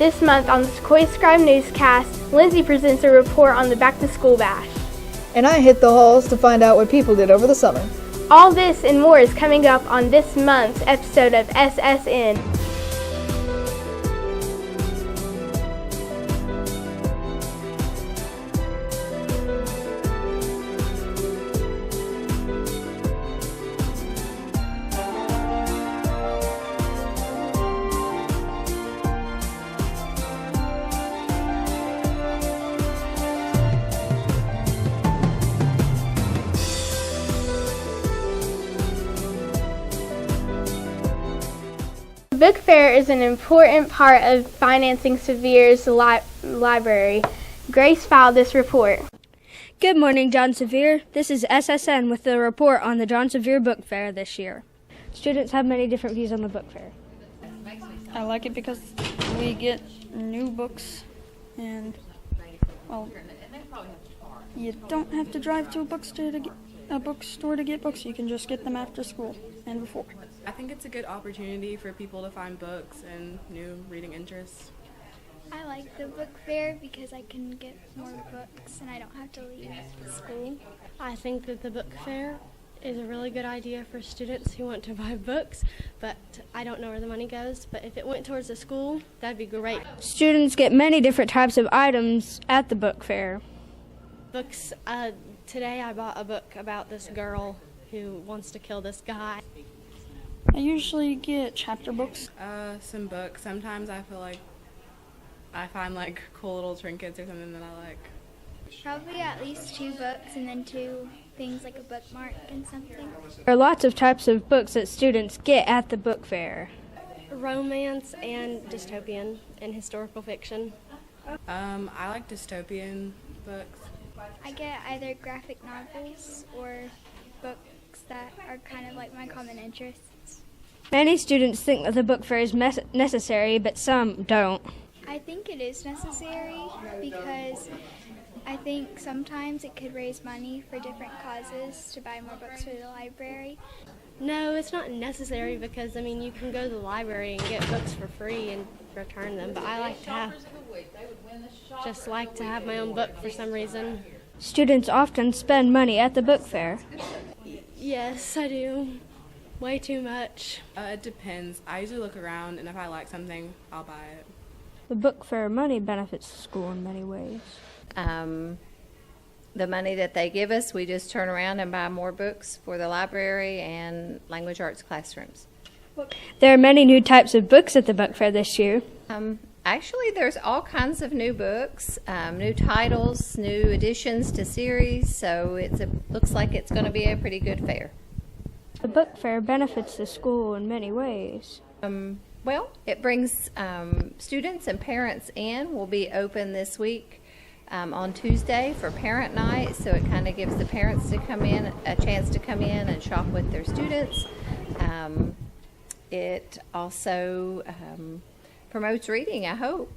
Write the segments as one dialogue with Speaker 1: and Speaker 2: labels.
Speaker 1: This month on the Sequoia Scribe Newscast, Lindsay presents a report on the Back to School Bash.
Speaker 2: And I hit the halls to find out what people did over the summer.
Speaker 1: All this and more is coming up on this month's episode of SSN. The book fair is an important part of financing Severe's library. Grace filed this report.
Speaker 3: Good morning, John Severe. This is SSN with the report on the John Severe Book Fair this year. Students have many different views on the book fair.
Speaker 4: I like it because we get new books and, well, you don't have to drive to a bookstore to get books. You can just get them after school and before.
Speaker 5: I think it's a good opportunity for people to find books and new reading interests.
Speaker 6: I like the book fair because I can get more books and I don't have to leave school.
Speaker 7: I think that the book fair is a really good idea for students who want to buy books, but I don't know where the money goes. But if it went towards the school, that'd be great.
Speaker 3: Students get many different types of items at the book fair.
Speaker 7: Books, today I bought a book about this girl who wants to kill this guy.
Speaker 4: I usually get chapter books.
Speaker 5: Some books. Sometimes I feel like I find like cool little trinkets or something that I like.
Speaker 6: Probably at least 2 books and then 2 things like a bookmark and something.
Speaker 3: There are lots of types of books that students get at the book fair.
Speaker 7: Romance and dystopian and historical fiction.
Speaker 5: I like dystopian books.
Speaker 6: I get either graphic novels or books that are kind of like my common interests.
Speaker 3: Many students think that the book fair is necessary, but some don't.
Speaker 6: I think it is necessary because I think sometimes it could raise money for different causes to buy more books for the library.
Speaker 7: No, it's not necessary because, you can go to the library and get books for free and return them, but I like to have my own book for some reason.
Speaker 3: Students often spend money at the book fair.
Speaker 7: Yes, I do. Way too much.
Speaker 5: It depends. I usually look around, and if I like something, I'll buy it.
Speaker 3: The book fair money benefits the school in many ways.
Speaker 8: The money that they give us, we just turn around and buy more books for the library and language arts classrooms.
Speaker 3: There are many new types of books at the book fair this year.
Speaker 8: Actually, there's all kinds of new books, new titles, new additions to series, so looks like it's going to be a pretty good fair.
Speaker 3: The book fair benefits the school in many ways.
Speaker 8: Well, it brings students and parents in. We'll be open this week on Tuesday for parent night, so it kind of gives the parents a chance to come in and shop with their students. It also promotes reading, I hope.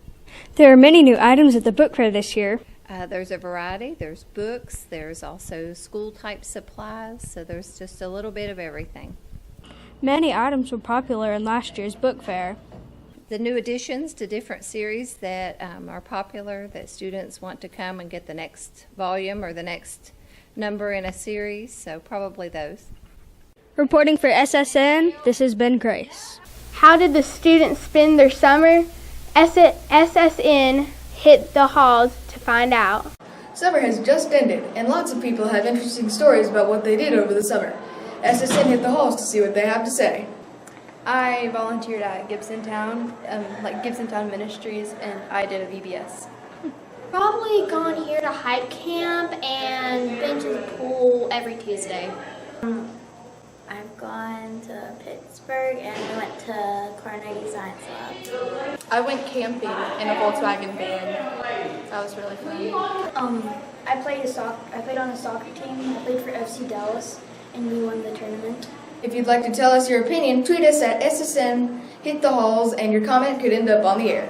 Speaker 3: There are many new items at the book fair this year.
Speaker 8: There's a variety. There's books. There's also school-type supplies, so there's just a little bit of everything.
Speaker 3: Many items were popular in last year's book fair.
Speaker 8: The new additions to different series that are popular, that students want to come and get the next volume or the next number in a series, so probably those.
Speaker 3: Reporting for SSN, this has been Grace.
Speaker 1: How did the students spend their summer? SSN hit the halls to find out.
Speaker 2: Summer has just ended, and lots of people have interesting stories about what they did over the summer. SSN hit the halls to see what they have to say.
Speaker 9: I volunteered at Gibsontown, Gibsontown Ministries, and I did a VBS.
Speaker 10: Probably gone here to Hype Camp and been to the pool every Tuesday.
Speaker 11: I've gone to Pittsburgh and I went to Carnegie Science Lab.
Speaker 9: I went camping in a Volkswagen van. That was really fun.
Speaker 11: I played on a soccer team. I played for FC Dallas and we won the tournament.
Speaker 2: If you'd like to tell us your opinion, tweet us at SSN Hit the Halls, and your comment could end up on the air.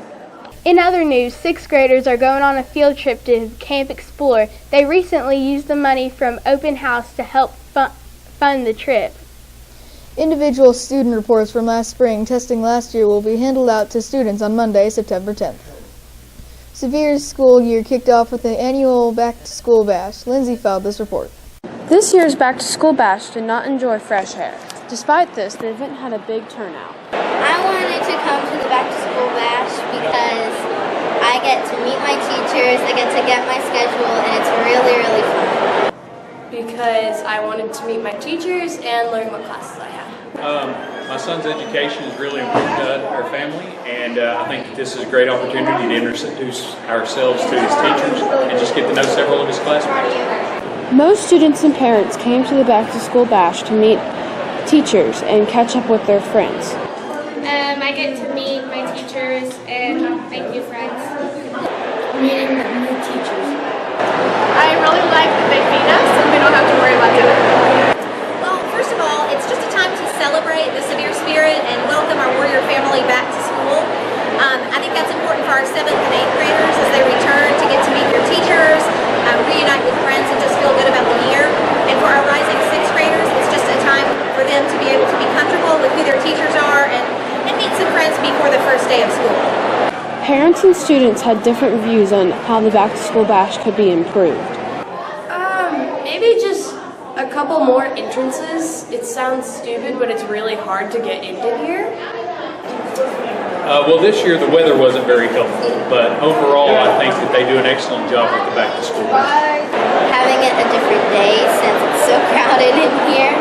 Speaker 1: In other news, 6th graders are going on a field trip to Camp Explore. They recently used the money from Open House to help fund the trip.
Speaker 2: Individual student reports from last spring testing last year will be handed out to students on Monday, September 10th. Severe's school year kicked off with the annual back-to-school bash. Lindsay filed this report.
Speaker 12: This year's back-to-school bash did not enjoy fresh air. Despite this, the event had a big turnout.
Speaker 11: I wanted to come to the back-to-school bash because I get to meet my teachers, I get to get my schedule, and it's really, really fun.
Speaker 13: Because I wanted to meet my teachers and learn what classes I have.
Speaker 14: My son's education is really important to our family, and I think this is a great opportunity to introduce ourselves to his teachers and just get to know several of his classmates.
Speaker 12: Most students and parents came to the back-to-school bash to meet teachers and catch up with their friends.
Speaker 10: I get to meet my teachers and make new friends.
Speaker 13: Meeting new teachers.
Speaker 10: I really like that they feed us and we don't have to worry about dinner.
Speaker 15: Well, first of all, it's just a time to celebrate the Severe spirit and welcome our Warrior family back to school. I think that's important for our 7th and 8th graders as they return to get to meet their teachers, reunite with friends, and just feel good about the year. And for our rising 6th graders, it's just a time for them to be able to be comfortable with who their teachers are and meet some friends before the first day of school.
Speaker 12: Parents and students had different views on how the back-to-school bash could be improved.
Speaker 13: Maybe just a couple more entrances. It sounds stupid, but it's really hard to get into here.
Speaker 14: Well, this year the weather wasn't very helpful, but overall I think that they do an excellent job with the back-to-school bash.
Speaker 11: Having it a different day since it's so crowded in here.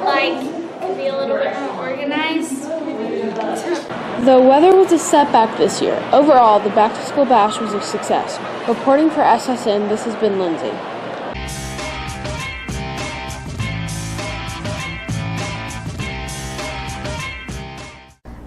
Speaker 10: Like, could be a little bit more organized.
Speaker 12: The weather was a setback this year. Overall, the back-to-school bash was a success. Reporting for SSN, this has been Lindsay.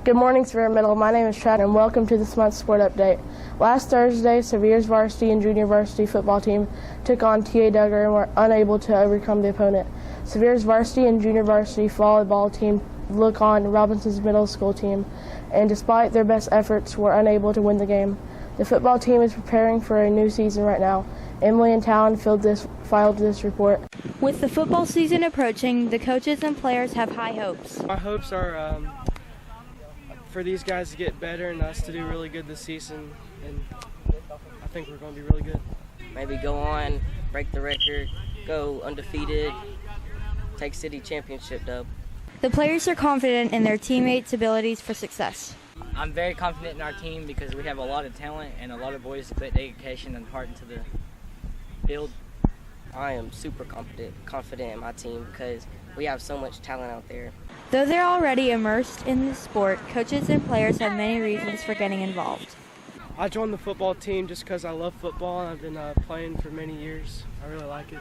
Speaker 16: Good morning, Severe Middle. My name is Chad, and welcome to this month's sport update. Last Thursday, Severe's varsity and junior varsity football team took on T.A. Duggar and were unable to overcome the opponent. Severe's varsity and junior varsity volleyball team look on Robinson's middle school team, and despite their best efforts, were unable to win the game. The football team is preparing for a new season right now. Emily and Talon filed this report.
Speaker 17: With the football season approaching, the coaches and players have high hopes.
Speaker 18: My hopes are for these guys to get better and us to do really good this season, and I think we're going to be really good.
Speaker 19: Maybe go on, break the record, go undefeated, take city championship dub.
Speaker 17: The players are confident in their teammates' abilities for success.
Speaker 20: I'm very confident in our team because we have a lot of talent and a lot of boys that put dedication and heart into the field.
Speaker 19: I am super confident in my team because we have so much talent out there.
Speaker 17: Though they're already immersed in the sport, coaches and players have many reasons for getting involved.
Speaker 18: I joined the football team just because I love football and I've been playing for many years. I really like it.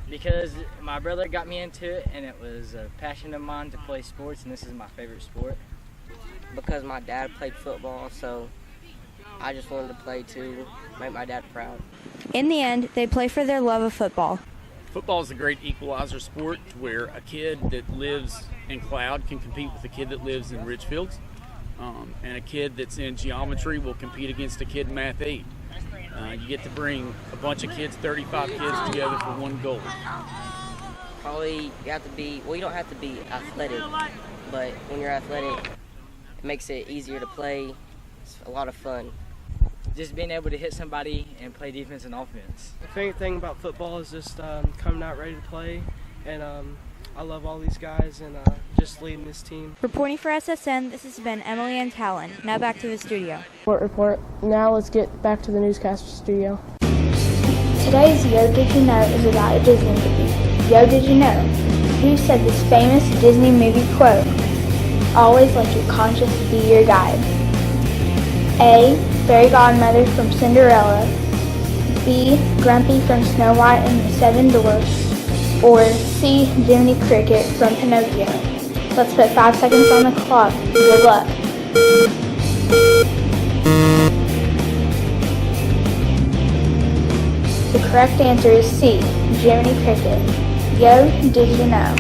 Speaker 20: Because my brother got me into it and it was a passion of mine to play sports, and this is my favorite sport.
Speaker 19: Because my dad played football, so I just wanted to play to make my dad proud.
Speaker 17: In the end, they play for their love of football.
Speaker 21: Football is a great equalizer sport where a kid that lives in Cloud can compete with a kid that lives in Richfields. And a kid that's in geometry will compete against a kid in Math 8. You get to bring a bunch of kids, 35 kids together for one goal.
Speaker 19: Probably you have to be, well, you don't have to be athletic, but when you're athletic, it makes it easier to play. It's a lot of fun.
Speaker 20: Just being able to hit somebody and play defense and offense.
Speaker 18: The favorite thing about football is just coming out ready to play, and I love all these guys and just leading this team.
Speaker 17: Reporting for SSN, this has been Emily and Talon. Now back to the studio.
Speaker 16: Report. Now let's get back to the newscaster studio.
Speaker 22: Today's Yo Did You Know is about a Disney movie. Yo Did You Know? Who said this famous Disney movie quote? Always let your conscience be your guide. A. Fairy Godmother from Cinderella. B. Grumpy from Snow White and the Seven Dwarfs. Or C. Jiminy Cricket from Pinocchio. Let's put 5 seconds on the clock. Good luck. The correct answer is C. Jiminy Cricket. Yo, did you know?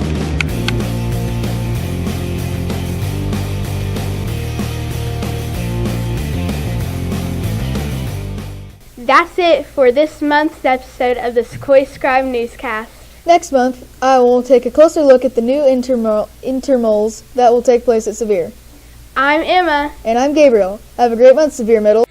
Speaker 1: That's it for this month's episode of the Sequoia Scribe Newscast.
Speaker 2: Next month, I will take a closer look at the new intermals that will take place at Sevier.
Speaker 1: I'm Emma.
Speaker 2: And I'm Gabriel. Have a great month, Sevier Middle.